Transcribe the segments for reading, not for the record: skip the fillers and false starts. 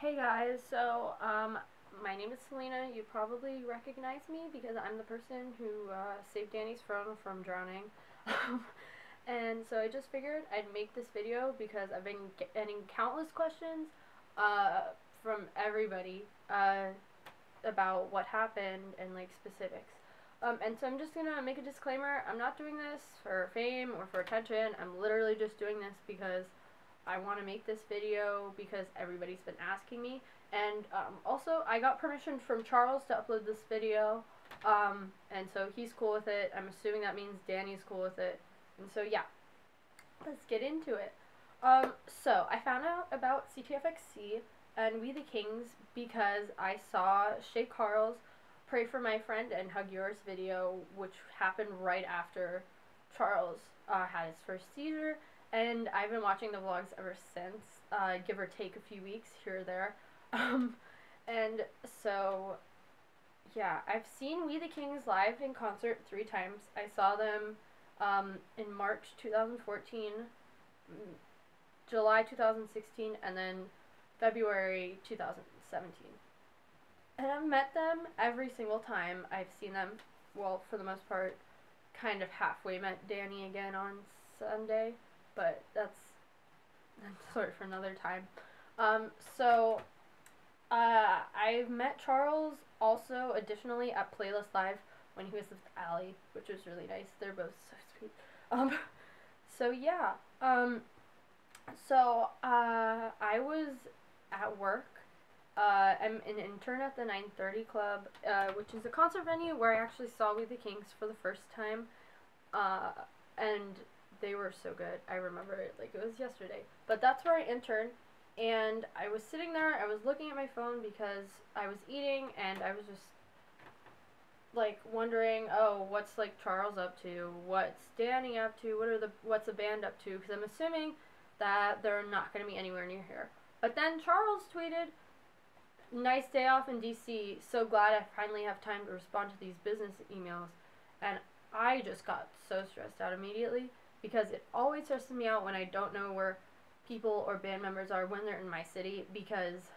Hey guys, my name is Selena. You probably recognize me because I'm the person who saved Danny's phone from drowning. And so I just figured I'd make this video because I've been getting countless questions uh, from everybody about what happened and like specifics. And so I'm just gonna make a disclaimer. I'm not doing this for fame or for attention. I'm literally just doing this because I want to make this video because everybody's been asking me. And also, I got permission from Charles to upload this video. And so he's cool with it. I'm assuming that means Danny's cool with it. And so, yeah, let's get into it. So I found out about CTFXC and We the Kings because I saw Shay Carl's Pray for My Friend and Hug Yours video, which happened right after Charles had his first seizure. And I've been watching the vlogs ever since, give or take a few weeks here or there. And so, yeah, I've seen We the Kings live in concert 3 times. I saw them in March 2014, July 2016, and then February 2017. And I've met them every single time I've seen them. Well, for the most part, kind of halfway met Danny again on Sunday. But that's sort for another time. I've met Charles also additionally at Playlist Live when he was with Allie, which was really nice. They're both so sweet. I was at work. I'm an intern at the 9:30 Club, which is a concert venue where I actually saw We the Kings for the first time. And they were so good. I remember it like it was yesterday. But that's where I interned, and I was sitting there, I was looking at my phone because I was eating, and I was just like wondering, oh, what's like Charles up to? What's Danny up to? What's the band up to? Because I'm assuming that they're not going to be anywhere near here. But then Charles tweeted, "Nice day off in DC. So glad I finally have time to respond to these business emails." And I just got so stressed out immediately, because it always stresses me out when I don't know where people or band members are when they're in my city, because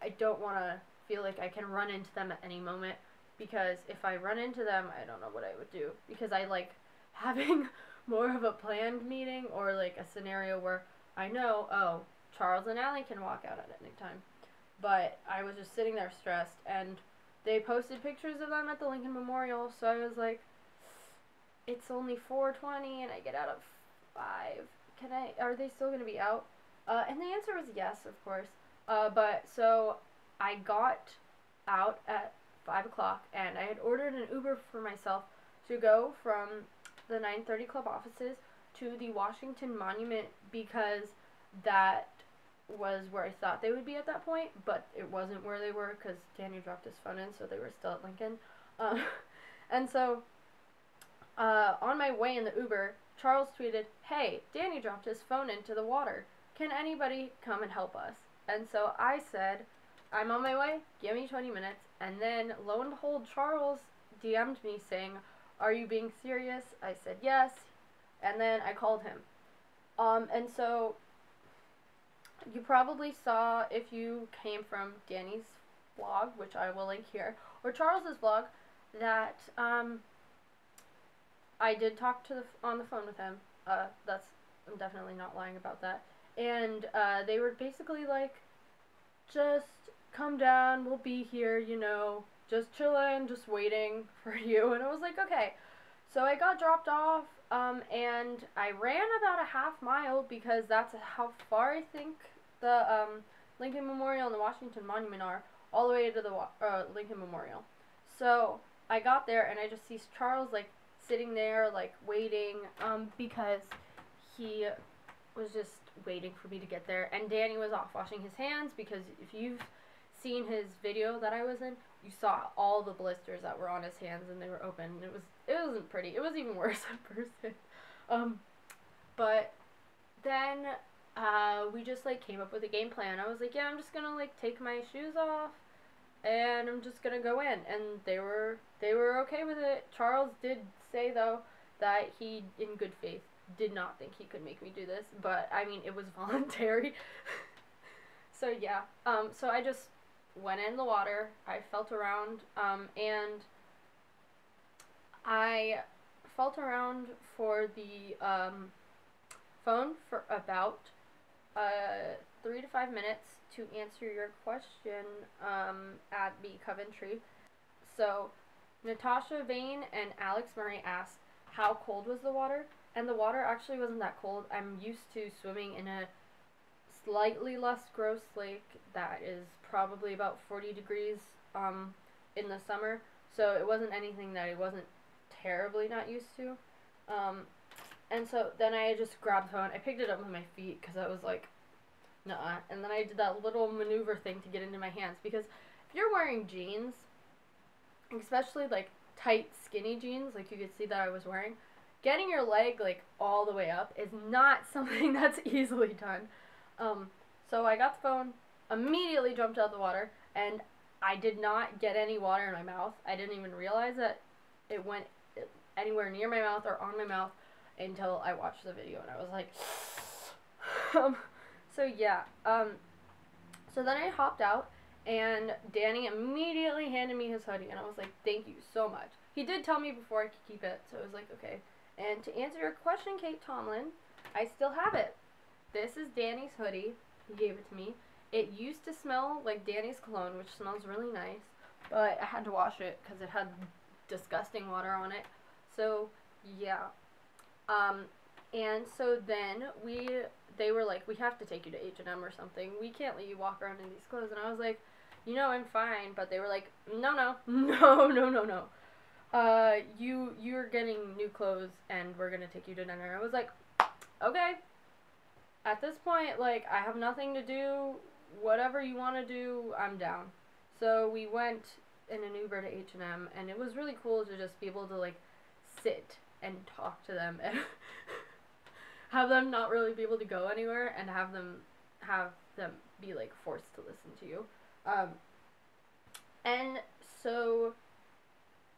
I don't want to feel like I can run into them at any moment, because if I run into them, I don't know what I would do, because I like having more of a planned meeting or like a scenario where I know, oh, Charles and Allie can walk out at any time. But I was just sitting there stressed, and they posted pictures of them at the Lincoln Memorial, so I was like, it's only 4:20 and I get out at 5. Are they still going to be out? And the answer was yes, of course. So I got out at 5 o'clock, and I had ordered an Uber for myself to go from the 9:30 Club offices to the Washington Monument, because that was where I thought they would be at that point, but it wasn't where they were because Danny dropped his phone in, so they were still at Lincoln. And so on my way in the Uber, Charles tweeted, "Hey, Danny dropped his phone into the water. Can anybody come and help us?" And so I said, "I'm on my way. Give me 20 minutes." And then, lo and behold, Charles DM'd me saying, "Are you being serious?" I said yes. And then I called him. And so you probably saw, if you came from Danny's vlog, which I will link here, or Charles's vlog, that I did talk on the phone with him. I'm definitely not lying about that. And they were basically like, just come down, we'll be here, just chilling, just waiting for you. And I was like, okay. So I got dropped off, and I ran about a half mile, because that's how far I think the Lincoln Memorial and the Washington Monument are, all the way to the Lincoln Memorial. So I got there, and I just see Charles like sitting there like waiting, because he was just waiting for me to get there, and Danny was off washing his hands, because if you've seen his video that I was in, you saw all the blisters that were on his hands, and they were open. It wasn't pretty. It was even worse in person. But then we just like came up with a game plan. I was like, yeah, I'm just gonna like take my shoes off, and I'm just gonna go in, and they were okay with it. Charles did say, though, that he, in good faith, did not think he could make me do this, but I mean, it was voluntary. So yeah, so I just went in the water. I felt around, and I felt around for the phone for about 3 to 5 minutes to answer your question at the Coventry. So Natasha Vane and Alex Murray asked how cold was the water, and the water actually wasn't that cold. I'm used to swimming in a slightly less gross lake that is probably about 40 degrees in the summer, so it wasn't anything that I wasn't terribly not used to. And so then I just grabbed the phone. I picked it up with my feet because I was like, nuh-uh. And then I did that little maneuver thing to get into my hands, because if you're wearing jeans, especially like tight skinny jeans like you could see that I was wearing, getting your leg like all the way up is not something that's easily done. So I got the phone, immediately jumped out of the water, and I did not get any water in my mouth. I didn't even realize that it went anywhere near my mouth or on my mouth until I watched the video, and I was like, so yeah, so then I hopped out, and Danny immediately handed me his hoodie, and I was like, thank you so much. He did tell me before I could keep it, so I was like, okay. And to answer your question, Kate Tomlin, I still have it. This is Danny's hoodie. He gave it to me. It used to smell like Danny's cologne, which smells really nice, but I had to wash it because it had disgusting water on it. So, yeah. And so then they were like, we have to take you to H&M or something. We can't let you walk around in these clothes. And I was like, you know, I'm fine. But they were like, no. You're getting new clothes and we're going to take you to dinner. I was like, okay. At this point, like, I have nothing to do. Whatever you want to do, I'm down. So we went in an Uber to H&M, and it was really cool to just be able to, like, sit and talk to them and have them not really be able to go anywhere, and have them be like forced to listen to you. And so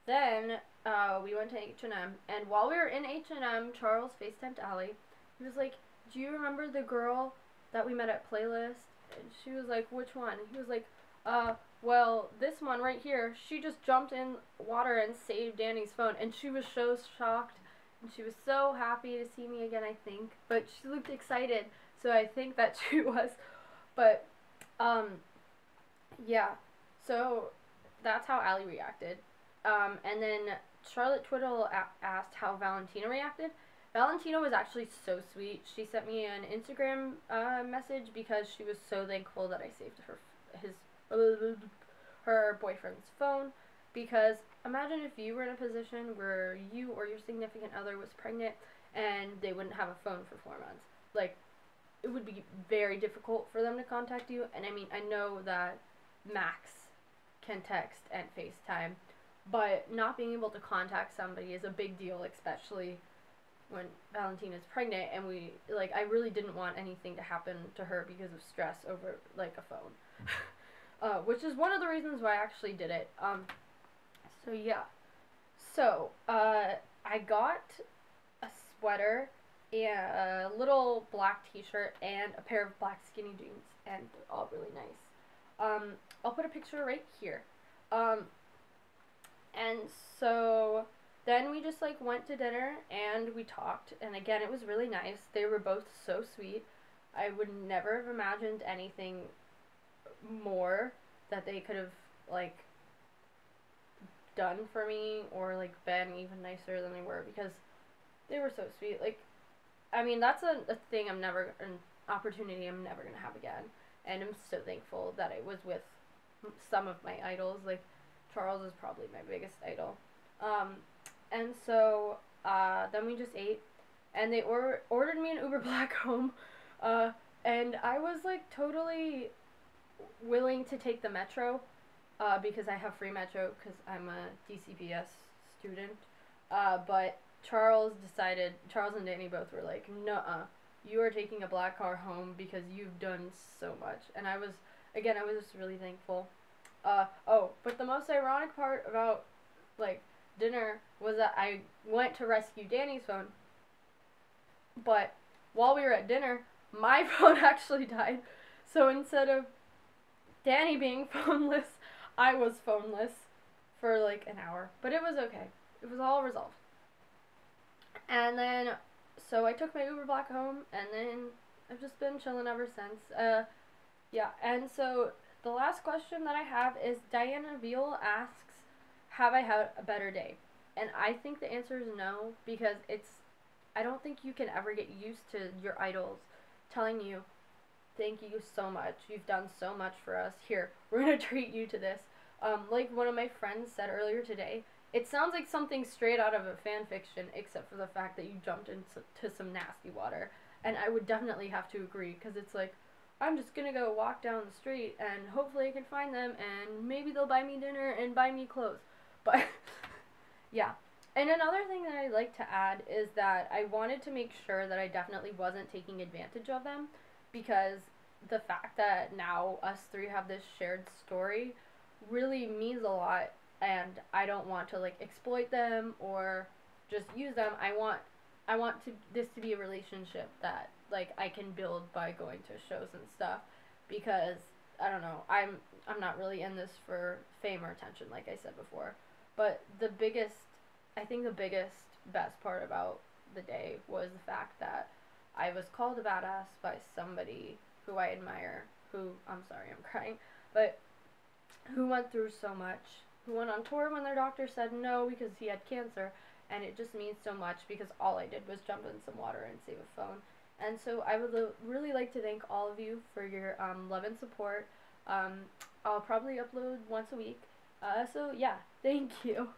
then we went to H&M, and while we were in H&M, Charles FaceTimed Allie. He was like, do you remember the girl that we met at Playlist? And she was like, which one? And he was like, well, this one right here, she just jumped in water and saved Danny's phone. And she was so shocked, and she was so happy to see me again, I think. But she looked excited, so I think that she was. But, yeah. So, that's how Allie reacted. And then Charlotte Twiddle asked how Valentina reacted. Valentina was actually so sweet. She sent me an Instagram message because she was so thankful that I saved her boyfriend's phone. Because imagine if you were in a position where you or your significant other was pregnant and they wouldn't have a phone for 4 months. Like, it would be very difficult for them to contact you. And I mean, I know that Max can text and FaceTime, but not being able to contact somebody is a big deal, especially when Valentina's pregnant, and I really didn't want anything to happen to her because of stress over, like, a phone. Which is one of the reasons why I actually did it. So, yeah. So, I got a sweater, and a little black t-shirt, and a pair of black skinny jeans, and they're all really nice. I'll put a picture right here. And so then we just, like, went to dinner, and we talked, and again, it was really nice. They were both so sweet. I would never have imagined anything more that they could have, like, done for me, or, like, been even nicer than they were, because they were so sweet. Like, I mean, that's a thing an opportunity I'm never gonna have again, and I'm so thankful that I was with some of my idols. Like, Charles is probably my biggest idol. And so, then we just ate, and they ordered me an Uber Black home, and I was, like, totally willing to take the Metro, because I have free Metro, because I'm a DCPS student, but Charles and Danny both were like, nuh-uh, you are taking a black car home because you've done so much, and I was just really thankful. But the most ironic part about, like, dinner was that I went to rescue Danny's phone, but while we were at dinner, my phone actually died. So instead of Danny being phoneless, I was phoneless for like an hour, but it was okay. It was all resolved. And then, so I took my Uber back home, and then I've just been chilling ever since. Yeah, and so the last question that I have is Diana Veal asks, have I had a better day? And I think the answer is no, because I don't think you can ever get used to your idols telling you, thank you so much. You've done so much for us. Here, we're going to treat you to this. Like one of my friends said earlier today, it sounds like something straight out of a fan fiction, except for the fact that you jumped into some nasty water. And I would definitely have to agree, because it's like, I'm just gonna go walk down the street and hopefully I can find them and maybe they'll buy me dinner and buy me clothes. But yeah. And another thing that I'd like to add is that I wanted to make sure that I definitely wasn't taking advantage of them, because the fact that now us three have this shared story really means a lot, and I don't want to like exploit them or just use them. I want this to be a relationship that like I can build by going to shows and stuff, because I don't know, I'm not really in this for fame or attention like I said before. But I think the biggest best part about the day was the fact that I was called a badass by somebody who I admire, who, I'm sorry, I'm crying, but who went through so much, who went on tour when their doctor said no because he had cancer, and it just means so much because all I did was jump in some water and save a phone. And so I would really like to thank all of you for your love and support. I'll probably upload once a week. So yeah, thank you.